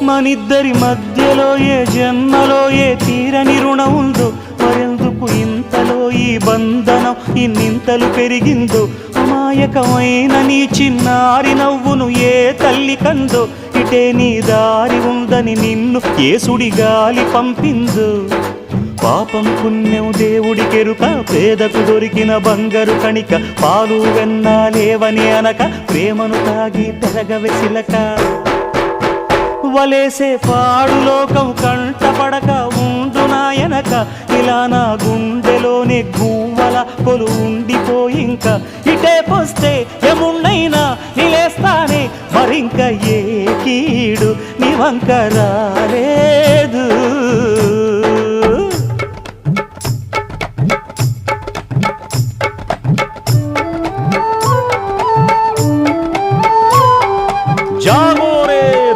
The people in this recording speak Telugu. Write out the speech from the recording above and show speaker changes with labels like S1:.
S1: మనిద్దరి మధ్యలో ఏ జన్మలో ఏ తీరని రుణం ఉందో, మరెందుకు ఇంతలో ఈ బంధనం ఇన్నింతలు పెరిగిందో, అమాయకమైన నీ చిన్నారి నవ్వును ఏ తల్లి కందో, ఇటే నీ దారి ఉందని నిన్ను ఏ సుడి గాలి పంపిందో. పాపం పుణ్యం దేవుడికెరుక, పేదకు దొరికిన బంగారు కణిక, పాలు వెన్నా లేవని అనక ప్రేమను తాగి తెరగవెసిలక. వలేసే పాడు లోకం కంటపడక ఉండు నాయనక, ఇలా నా గుండెలోనే గువ్వల కొలు ఉండిపోయింక. ఇటే పోస్తే ఎమున్నైనా నిలేస్తానే, మరింక ఏ కీడు నీ వంక రాలేదు.